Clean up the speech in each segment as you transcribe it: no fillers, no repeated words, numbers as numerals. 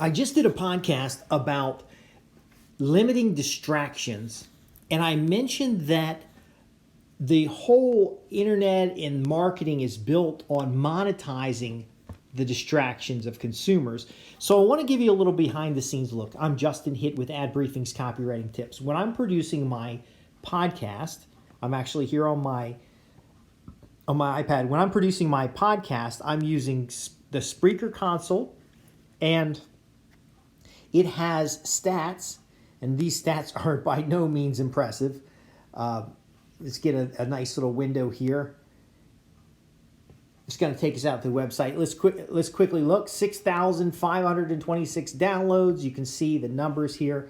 I just did a podcast about limiting distractions, and I mentioned that the whole internet and marketing is built on monetizing the distractions of consumers. So I want to give you a little behind the scenes look. I'm Justin Hitt with Ad Briefing's Copywriting Tips. When I'm producing my podcast, I'm actually here on my iPad. When I'm producing my podcast, I'm using the Spreaker console, and it has stats, and these stats are by no means impressive. Let's get a nice little window here. It's going to take us out to the website. Let's quickly look. 6,526 downloads. You can see the numbers here.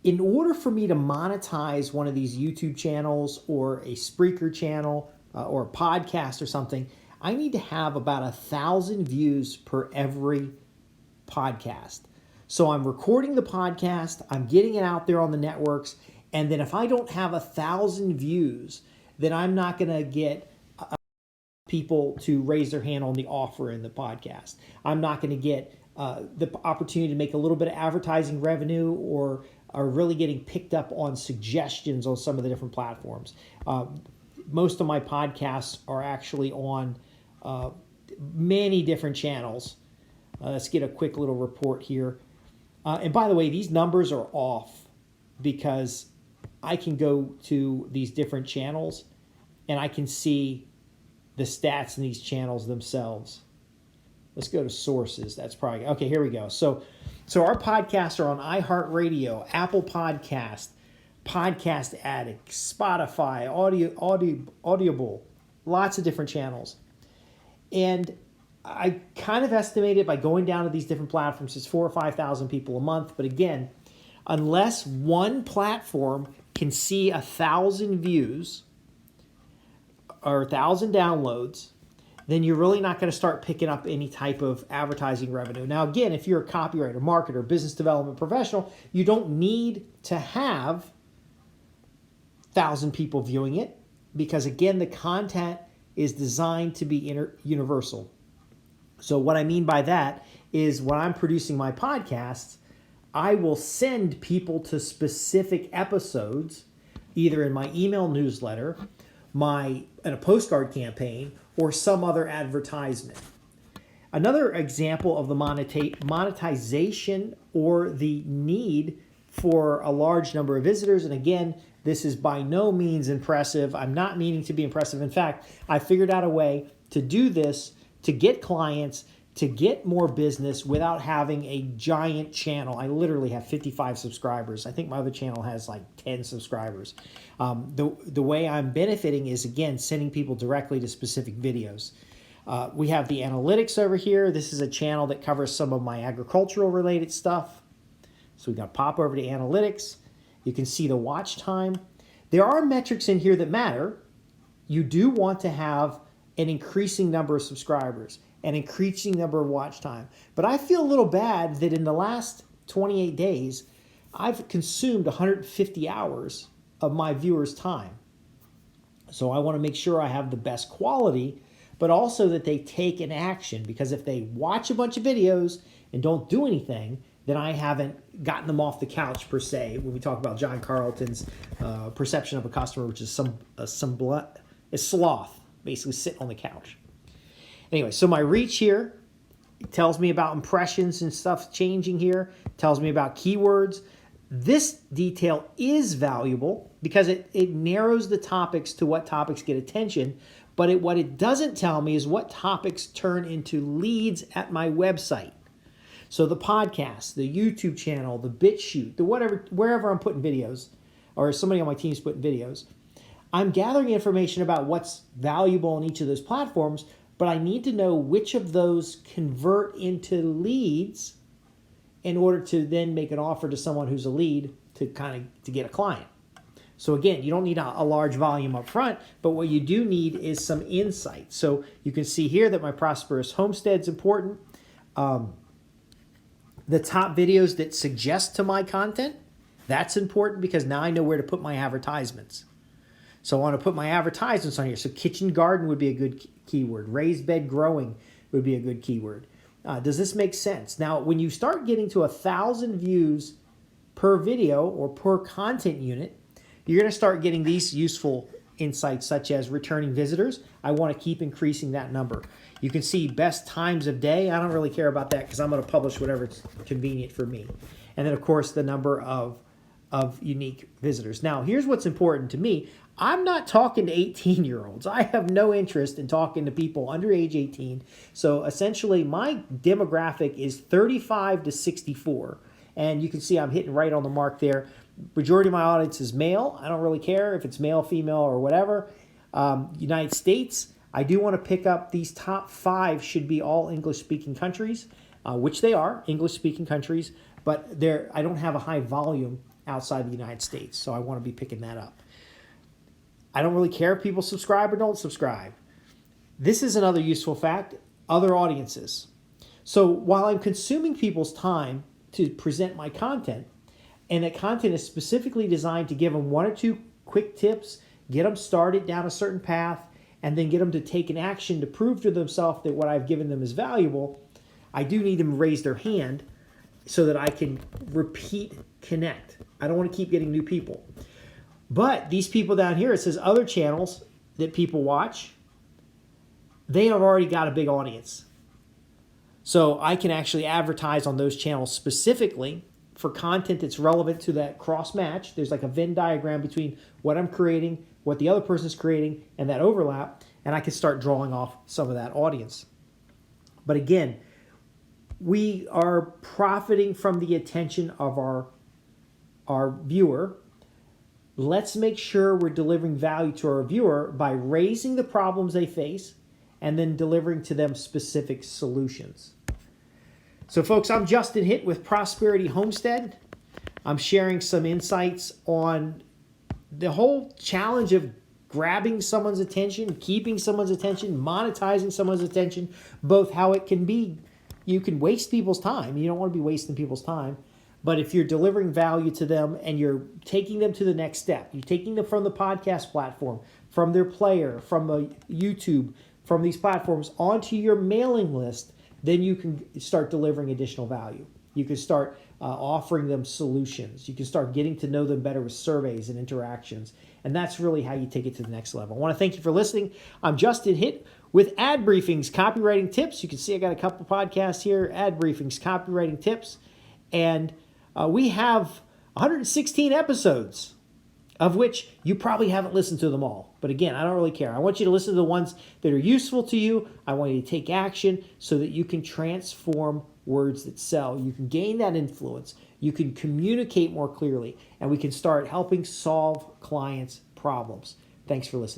In order for me to monetize one of these YouTube channels or a Spreaker channel or a podcast or something, I need to have about 1,000 views per every podcast. So I'm recording the podcast, I'm getting it out there on the networks, and then if I don't have 1,000 views, then I'm not going to get people to raise their hand on the offer in the podcast. I'm not going to get the opportunity to make a little bit of advertising revenue or really getting picked up on suggestions on some of the different platforms. Most of my podcasts are actually on many different channels. Let's get a quick little report here. And by the way, these numbers are off because I can go to these different channels and I can see the stats in these channels themselves. Let's go to sources. That's probably, okay, here we go. So our podcasts are on iHeartRadio, Apple Podcast, Podcast Addict, Spotify, Audible, lots of different channels. And I kind of estimated by going down to these different platforms, it's 4,000 or 5,000 people a month. But again, unless one platform can see 1,000 views or 1,000 downloads, then you're really not going to start picking up any type of advertising revenue. Now, again, if you're a copywriter, marketer, business development professional, you don't need to have 1,000 people viewing it because, again, the content is designed to be universal. So what I mean by that is when I'm producing my podcasts, I will send people to specific episodes, either in my email newsletter, in a postcard campaign, or some other advertisement. Another example of the monetization or the need for a large number of visitors, and again, this is by no means impressive. I'm not meaning to be impressive. In fact, I figured out a way to do this to get clients, to get more business without having a giant channel. I literally have 55 subscribers. I think my other channel has like 10 subscribers. The way I'm benefiting is, again, sending people directly to specific videos. We have the analytics over here. This is a channel that covers some of my agricultural related stuff. So we got to pop over to analytics. You can see the watch time. There are metrics in here that matter. You do want to have an increasing number of subscribers, an increasing number of watch time. But I feel a little bad that in the last 28 days, I've consumed 150 hours of my viewers' time. So I want to make sure I have the best quality, but also that they take an action, because if they watch a bunch of videos and don't do anything, then I haven't gotten them off the couch per se. When we talk about John Carlton's perception of a customer, which is sloth, basically sitting on the couch. Anyway, so my reach here tells me about impressions and stuff changing here, tells me about keywords. This detail is valuable because it narrows the topics to what topics get attention, but what it doesn't tell me is what topics turn into leads at my website. So the podcast, the YouTube channel, the BitChute, wherever I'm putting videos, or somebody on my team's putting videos, I'm gathering information about what's valuable on each of those platforms, but I need to know which of those convert into leads in order to then make an offer to someone who's a lead to get a client. So again, you don't need a large volume up front, but what you do need is some insight. So you can see here that my prosperous homestead's important. The top videos that suggest to my content, that's important because now I know where to put my advertisements. So I want to put my advertisements on here. So kitchen garden would be a good keyword. Raised bed growing would be a good keyword. Does this make sense? Now, when you start getting to 1,000 views per video or per content unit, you're going to start getting these useful insights such as returning visitors. I want to keep increasing that number. You can see best times of day. I don't really care about that because I'm going to publish whatever's convenient for me. And then, of course, the number of unique visitors. Now, here's what's important to me. I'm not talking to 18-year-olds. I have no interest in talking to people under age 18. So essentially, my demographic is 35 to 64. And you can see I'm hitting right on the mark there. Majority of my audience is male. I don't really care if it's male, female, or whatever. United States, I do want to pick up these top 5 should be all English-speaking countries, which they are, English-speaking countries. But I don't have a high volume outside the United States, so I want to be picking that up. I don't really care if people subscribe or don't subscribe. This is another useful fact, other audiences. So while I'm consuming people's time to present my content, and that content is specifically designed to give them 1 or 2 quick tips, get them started down a certain path, and then get them to take an action to prove to themselves that what I've given them is valuable, I do need them to raise their hand so that I can repeat connect. I don't want to keep getting new people. But these people down here, it says other channels that people watch, they have already got a big audience. So I can actually advertise on those channels specifically for content that's relevant to that cross match. There's like a Venn diagram between what I'm creating, what the other person's creating, and that overlap, and I can start drawing off some of that audience. But again, we are profiting from the attention of our viewer. Let's make sure we're delivering value to our viewer by raising the problems they face and then delivering to them specific solutions. So folks, I'm Justin Hitt with Prosperity Homestead. I'm sharing some insights on the whole challenge of grabbing someone's attention, keeping someone's attention, monetizing someone's attention, both how it can be, you can waste people's time. You don't want to be wasting people's time. But if you're delivering value to them and you're taking them to the next step, you're taking them from the podcast platform, from their player, from the YouTube, from these platforms onto your mailing list, then you can start delivering additional value. You can start offering them solutions. You can start getting to know them better with surveys and interactions. And that's really how you take it to the next level. I want to thank you for listening. I'm Justin Hitt with Ad Briefings, Copywriting Tips. You can see I got a couple podcasts here, Ad Briefings, Copywriting Tips. And we have 116 episodes, of which you probably haven't listened to them all. But again, I don't really care. I want you to listen to the ones that are useful to you. I want you to take action so that you can transform words that sell. You can gain that influence. You can communicate more clearly, and we can start helping solve clients' problems. Thanks for listening.